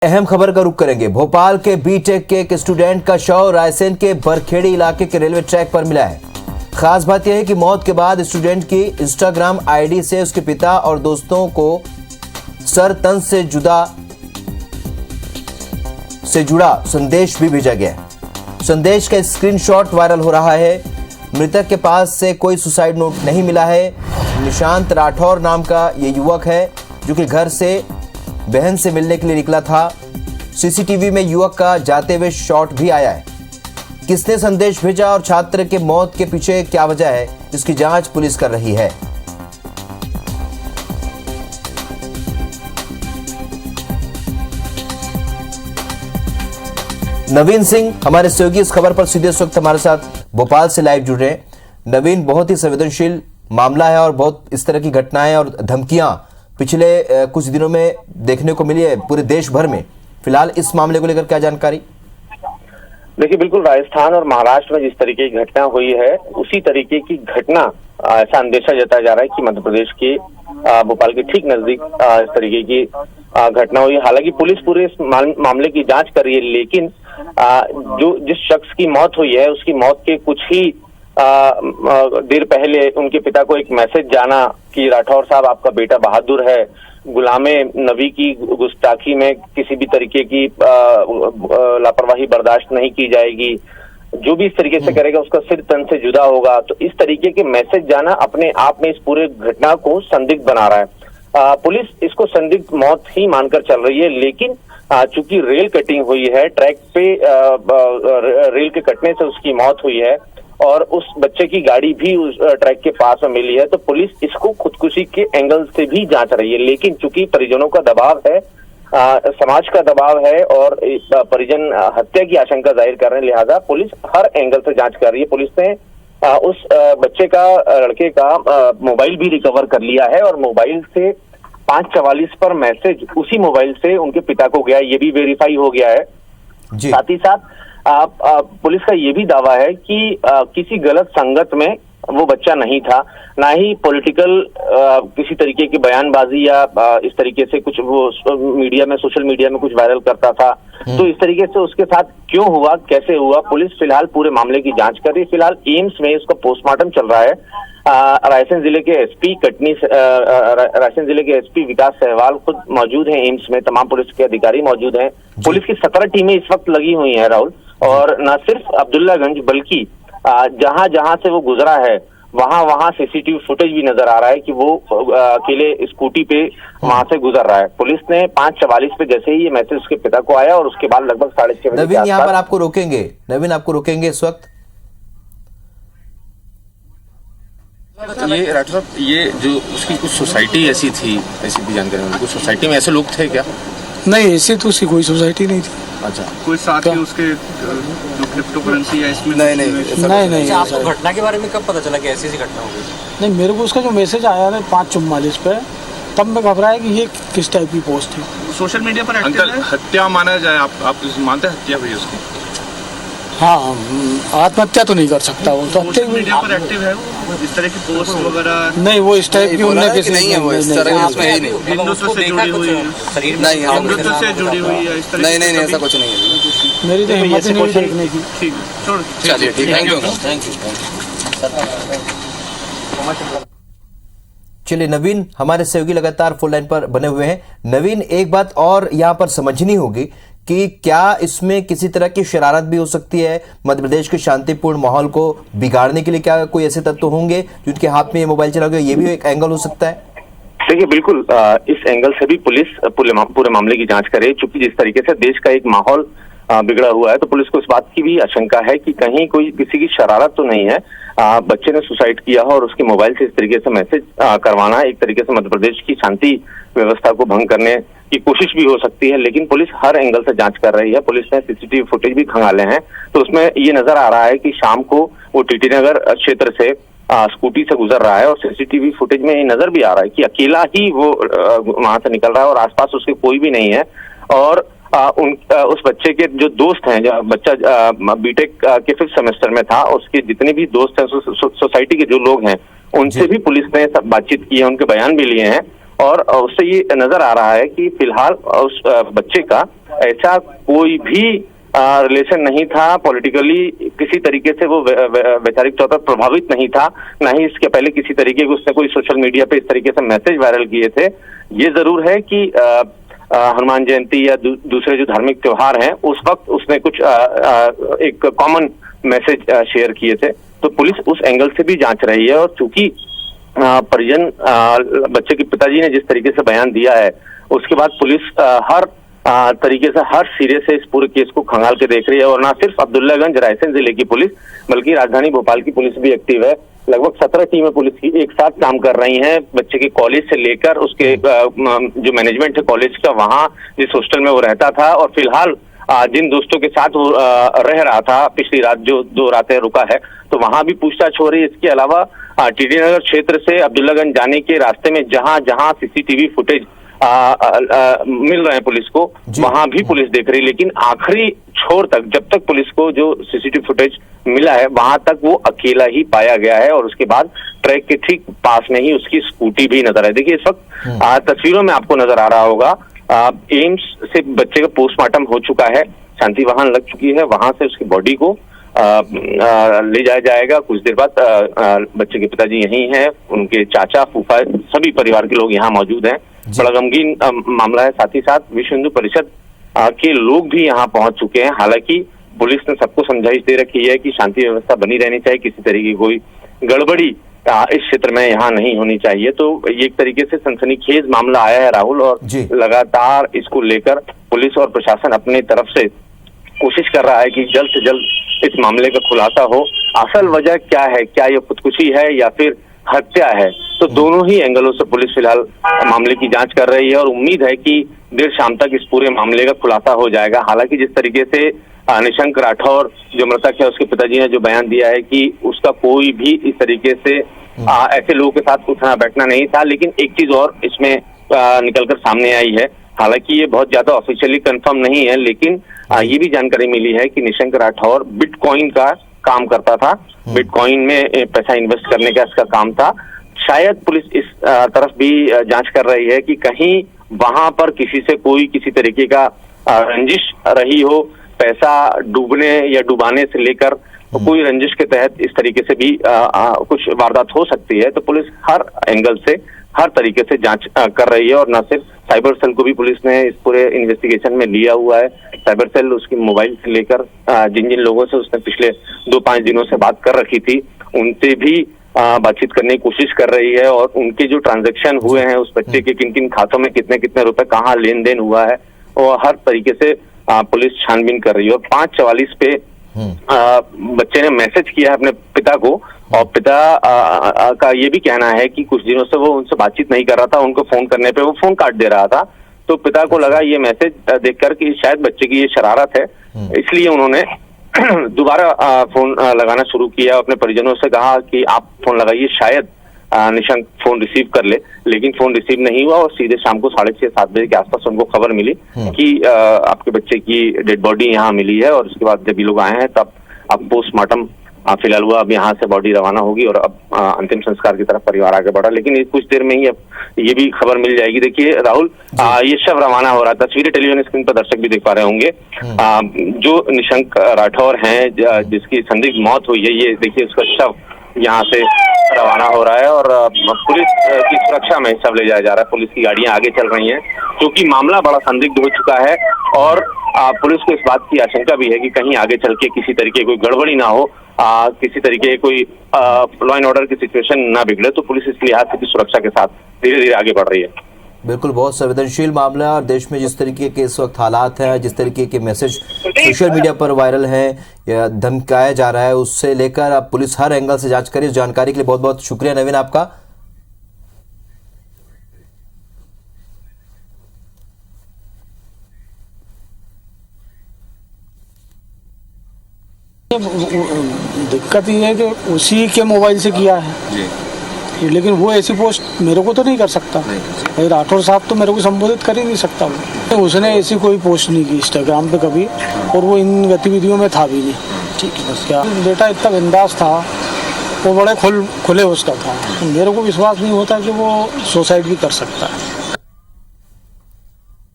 अहम खबर का रुख करेंगे। भोपाल के बीटेक के एक स्टूडेंट का शव रायसेन के बरखेड़ी इलाके के रेलवे ट्रैक पर मिला है। खास बात यह है कि मौत के बाद स्टूडेंट की इंस्टाग्राम आईडी से उसके पिता और दोस्तों को सर तन से जुड़ा संदेश भी भेजा गया है। संदेश का स्क्रीनशॉट वायरल हो रहा है। मृतक के पास से कोई सुसाइड नोट नहीं मिला है। निशांत राठौर नाम का ये युवक है जो कि घर से बहन से मिलने के लिए निकला था। सीसीटीवी में युवक का जाते हुए शॉट भी आया है। किसने संदेश भेजा और छात्र के मौत के पीछे क्या वजह है, इसकी जांच पुलिस कर रही है। नवीन सिंह हमारे सहयोगी इस खबर पर सीधे इस वक्त हमारे साथ भोपाल से लाइव जुड़ रहे हैं। नवीन, बहुत ही संवेदनशील मामला है और बहुत इस तरह की घटनाएं और धमकियां पिछले कुछ दिनों में देखने को मिली है पूरे देश भर में। फिलहाल इस मामले को लेकर क्या जानकारी? देखिए, बिल्कुल राजस्थान और महाराष्ट्र में जिस तरीके की घटना हुई है उसी तरीके की घटना ऐसा अंदेशा जताया जा रहा है कि मध्य प्रदेश के भोपाल के ठीक नजदीक इस तरीके की घटना हुई। हालांकि पुलिस पूरे इस मामले की जांच कर रही है, लेकिन जिस शख्स की मौत हुई है उसकी मौत के कुछ ही देर पहले उनके पिता को एक मैसेज जाना कि राठौर साहब, आपका बेटा बहादुर है, गुलामे नबी की गुस्ताखी में किसी भी तरीके की लापरवाही बर्दाश्त नहीं की जाएगी, जो भी इस तरीके से करेगा उसका सिर तन से जुदा होगा। तो इस तरीके के मैसेज जाना अपने आप में इस पूरे घटना को संदिग्ध बना रहा है। पुलिस इसको संदिग्ध मौत ही मानकर चल रही है, लेकिन चूंकि रेल कटिंग हुई है, ट्रैक पे रेल के कटने से उसकी मौत हुई है और उस बच्चे की गाड़ी भी उस ट्रैक के पास में मिली है, तो पुलिस इसको खुदकुशी के एंगल से भी जांच रही है। लेकिन चूंकि परिजनों का दबाव है, समाज का दबाव है और परिजन हत्या की आशंका जाहिर कर रहे हैं, लिहाजा पुलिस हर एंगल से जांच कर रही है। पुलिस ने उस बच्चे का, लड़के का मोबाइल भी रिकवर कर लिया है और मोबाइल से 5:44 पर मैसेज उसी मोबाइल से उनके पिता को गया, ये भी वेरीफाई हो गया है। साथ ही साथ पुलिस का ये भी दावा है कि किसी गलत संगत में वो बच्चा नहीं था, ना ही पॉलिटिकल किसी तरीके की बयानबाजी या इस तरीके से कुछ वो मीडिया में, सोशल मीडिया में कुछ वायरल करता था। तो इस तरीके से उसके साथ क्यों हुआ, कैसे हुआ, पुलिस फिलहाल पूरे मामले की जांच कर रही है। फिलहाल एम्स में इसका पोस्टमार्टम चल रहा है। रायसेन जिले के एसपी विकास सहवाल खुद मौजूद हैं एम्स में, तमाम पुलिस के अधिकारी मौजूद हैं। पुलिस की 17 टीमें इस वक्त लगी हुई हैं राहुल, और न सिर्फ अब्दुल्लागंज बल्कि जहां जहां से वो गुजरा है वहां सीसीटीवी फुटेज भी नजर आ रहा है कि वो अकेले स्कूटी पे वहां से गुजर रहा है। पुलिस ने 5:44 पे जैसे ही ये मैसेज उसके पिता को आया और उसके बाद लगभग 6:30 बजे। नवीन, यहाँ पर आपको रोकेंगे। नवीन, आपको रोकेंगे इस वक्त। ये राठौर साहब, ये जो उसकी कुछ सोसाइटी ऐसी थी, ऐसी भी जानकारी मिली, कुछ सोसाइटी में ऐसे लोग थे क्या? नहीं, ऐसी तो उसकी कोई सोसाइटी नहीं थी। अच्छा, कोई साथ में उसके जो क्रिप्टो करेंसी है इसमें? नहीं। आपको घटना के बारे में कब पता चला कि ऐसी घटना हो गई? नहीं, मेरे को उसका जो मैसेज आया था 5:44 पे, तब मैं घबराया कि ये किस टाइप की पोस्ट थी। सोशल मीडिया पर एक्टिव है? हत्या माना जाए, आप मानते हैं हत्या हुई उसकी? हाँ, आत्महत्या तो नहीं कर सकता वो तो। सोशल मीडिया पर एक्टिव है वो, इस तरह की पोस्ट वगैरह? नहीं, वो इस टाइप की उनने किसी नहीं है, वो इस तरह हिंदुत्व से जुड़ी हुई है, हिंदुत्व से जुड़ी हुई है इस तरह? नहीं, ऐसा कुछ नहीं है। मेरी तो हिम्मत नहीं देखने की। ठीक, चलिए, ठीक, थैंक यू। चलिए नवीन, हमारे सहयोगी लगातार फोन लाइन पर बने हुए हैं। नवीन, एक बात और यहाँ पर समझनी होगी कि क्या इसमें किसी तरह की शरारत भी हो सकती है? मध्य प्रदेश के शांतिपूर्ण माहौल को बिगाड़ने के लिए क्या कोई ऐसे तत्व होंगे जिनके हाथ में ये मोबाइल चला गया? ये भी एक एंगल हो सकता है। देखिए, बिल्कुल इस एंगल से भी पुलिस पूरे मामले की जांच करे। चूंकि जिस तरीके से देश का एक माहौल बिगड़ा हुआ है, तो पुलिस को इस बात की भी आशंका है कि कहीं कोई किसी की शरारत तो नहीं है। बच्चे ने सुसाइड किया हो और उसके मोबाइल से इस तरीके से मैसेज करवाना एक तरीके से मध्य प्रदेश की शांति व्यवस्था को भंग करने की कोशिश भी हो सकती है। लेकिन पुलिस हर एंगल से जांच कर रही है। पुलिस ने सीसीटीवी फुटेज भी खंगाले हैं, तो उसमें ये नजर आ रहा है कि शाम को वो टीटी नगर क्षेत्र से स्कूटी से गुजर रहा है और सीसीटीवी फुटेज में ये नजर भी आ रहा है कि अकेला ही वो वहां से निकल रहा है और आसपास उसके कोई भी नहीं है। और उस बच्चे के जो दोस्त हैं, जो बच्चा बीटेक के 5th सेमेस्टर में था, उसके जितने भी दोस्त हैं, सोसाइटी के जो लोग हैं, उनसे भी पुलिस ने सब बातचीत की है, उनके बयान भी लिए हैं और उससे ये नजर आ रहा है कि फिलहाल उस बच्चे का ऐसा कोई भी रिलेशन नहीं था, पॉलिटिकली किसी तरीके से वो वैचारिक तौर पर प्रभावित नहीं था, ना ही इसके पहले किसी तरीके के उसने कोई सोशल मीडिया पे इस तरीके से मैसेज वायरल किए थे। ये जरूर है कि हनुमान जयंती या दूसरे जो धार्मिक त्योहार हैं उस वक्त उसने कुछ एक कॉमन मैसेज शेयर किए थे, तो पुलिस उस एंगल से भी जांच रही है। और चूंकि परिजन बच्चे के पिताजी ने जिस तरीके से बयान दिया है उसके बाद पुलिस हर तरीके से हर सिरे से इस पूरे केस को खंगाल के देख रही है। और ना सिर्फ अब्दुल्लागंज रायसेन जिले की पुलिस बल्कि राजधानी भोपाल की पुलिस भी एक्टिव है। लगभग 17 टीमें पुलिस की एक साथ काम कर रही हैं, बच्चे के कॉलेज से लेकर उसके जो मैनेजमेंट है कॉलेज का, वहां जिस हॉस्टल में वो रहता था और फिलहाल जिन दोस्तों के साथ वो रह रहा था पिछली रात, जो 2 रातें रुका है, तो वहां भी पूछताछ हो रही है। इसके अलावा टीडी नगर क्षेत्र से अब्दुल्लागंज जाने के रास्ते में जहां जहां सीसीटीवी फुटेज मिल रहे हैं पुलिस को, वहां भी पुलिस देख रही है। लेकिन आखिरी छोर तक, जब तक पुलिस को जो सीसीटीवी फुटेज मिला है वहां तक वो अकेला ही पाया गया है और उसके बाद ट्रैक के ठीक पास में ही उसकी स्कूटी भी नजर है। देखिए इस वक्त तस्वीरों में आपको नजर आ रहा होगा, एम्स से बच्चे का पोस्टमार्टम हो चुका है, शांति वाहन लग चुकी है, वहां से उसकी बॉडी को ले जाया जाएगा। कुछ देर बाद बच्चे के पिताजी यहीं हैं, उनके चाचा फूफा सभी परिवार के लोग यहाँ मौजूद हैं। बड़ा गमगीन मामला है। साथ ही साथ विश्व हिंदू परिषद के लोग भी यहाँ पहुंच चुके हैं। हालांकि पुलिस ने सबको समझाइश दे रखी है कि शांति व्यवस्था बनी रहनी चाहिए, किसी तरीके की कोई गड़बड़ी इस क्षेत्र में यहाँ नहीं होनी चाहिए। तो ये एक तरीके से सनसनीखेज मामला आया है राहुल, और लगातार इसको लेकर पुलिस और प्रशासन अपने तरफ से कोशिश कर रहा है कि जल्द से जल्द इस मामले का खुलासा हो। असल वजह क्या है, क्या ये खुदकुशी है या फिर हत्या है, तो दोनों ही एंगलों से पुलिस फिलहाल मामले की जांच कर रही है और उम्मीद है कि देर शाम तक इस पूरे मामले का खुलासा हो जाएगा। हालांकि जिस तरीके से निशंक राठौर जो मृतक है उसके पिताजी ने जो बयान दिया है कि उसका कोई भी इस तरीके से ऐसे लोगों के साथ उठना बैठना नहीं था, लेकिन एक चीज और इसमें निकलकर सामने आई है। हालांकि ये बहुत ज्यादा ऑफिशियली कंफर्म नहीं है, लेकिन ये भी जानकारी मिली है कि निशंक राठौर बिटकॉइन का काम करता था, बिटकॉइन में पैसा इन्वेस्ट करने का इसका काम था। शायद पुलिस इस तरफ भी जांच कर रही है कि कहीं वहां पर किसी से कोई किसी तरीके का रंजिश रही हो, पैसा डूबने या डुबाने से लेकर तो कोई रंजिश के तहत इस तरीके से भी कुछ वारदात हो सकती है। तो पुलिस हर एंगल से हर तरीके से जांच कर रही है और न सिर्फ साइबर सेल को भी पुलिस ने इस पूरे इन्वेस्टिगेशन में लिया हुआ है। साइबर सेल उसकी मोबाइल से लेकर जिन जिन लोगों से उसने पिछले 2-5 दिनों से बात कर रखी थी उनसे भी बातचीत करने की कोशिश कर रही है और उनके जो ट्रांजैक्शन हुए हैं उस बच्चे के किन किन खातों में कितने कितने रुपए कहाँ लेन देन हुआ है और हर तरीके से पुलिस छानबीन कर रही है। और 5:44 पे बच्चे ने मैसेज किया है अपने पिता को और पिता का ये भी कहना है कि कुछ दिनों से वो उनसे बातचीत नहीं कर रहा था, उनको फोन करने पे वो फोन काट दे रहा था। तो पिता को लगा ये मैसेज देखकर कि शायद बच्चे की ये शरारत है, इसलिए उन्होंने दोबारा फोन लगाना शुरू किया। अपने परिजनों से कहा कि आप फोन लगाइए, शायद निशंक फोन रिसीव कर ले, लेकिन फोन रिसीव नहीं हुआ और सीधे शाम को 6:30-7 बजे के आसपास उनको खबर मिली कि आपके बच्चे की डेड बॉडी यहाँ मिली है। और उसके बाद जब ये लोग आए हैं तब अब पोस्टमार्टम फिलहाल हुआ, अब यहाँ से बॉडी रवाना होगी और अब अंतिम संस्कार की तरफ परिवार आगे बढ़ा। लेकिन कुछ देर में ही अब ये भी खबर मिल जाएगी। देखिए राहुल, ये शव रवाना हो रहा है, तस्वीरें टेलीविजन स्क्रीन पर दर्शक भी देख पा रहे होंगे। जो निशंक राठौर हैं जिसकी संदिग्ध मौत हुई है, ये देखिए उसका शव यहाँ से रवाना हो रहा है और पुलिस की सुरक्षा में शव ले जाया जा रहा है। पुलिस की गाड़ियां आगे चल रही हैं क्योंकि मामला बड़ा संदिग्ध हो चुका है और पुलिस को इस बात की आशंका भी है कि कहीं आगे चल के किसी तरीके कोई गड़बड़ी ना हो, किसी तरीके कोई लॉ एंड ऑर्डर की सिचुएशन ना बिगड़े। तो पुलिस इस लिहाज से भी सुरक्षा के साथ धीरे धीरे आगे बढ़ रही है। बिल्कुल, बहुत संवेदनशील मामला है और देश में जिस तरीके के इस वक्त हालात हैं, जिस तरीके के मैसेज सोशल मीडिया पर वायरल हैं या धमकाया जा रहा है, उससे लेकर अब पुलिस हर एंगल से जांच करे। इस जानकारी के लिए बहुत बहुत शुक्रिया नवीन आपका। दिक्कत ये है कि उसी के मोबाइल से किया है जी। लेकिन वो ऐसी पोस्ट मेरे को तो नहीं कर सकता, भाई राठौर साहब तो मेरे को संबोधित कर ही नहीं सकता। वो उसने ऐसी कोई पोस्ट नहीं की इंस्टाग्राम पे कभी और वो इन गतिविधियों में था भी नहीं। ठीक है, बस क्या बेटा इतना बिंदास था, वो बड़े खुले उसका था, मेरे को विश्वास नहीं होता कि वो सुसाइड भी कर सकता है।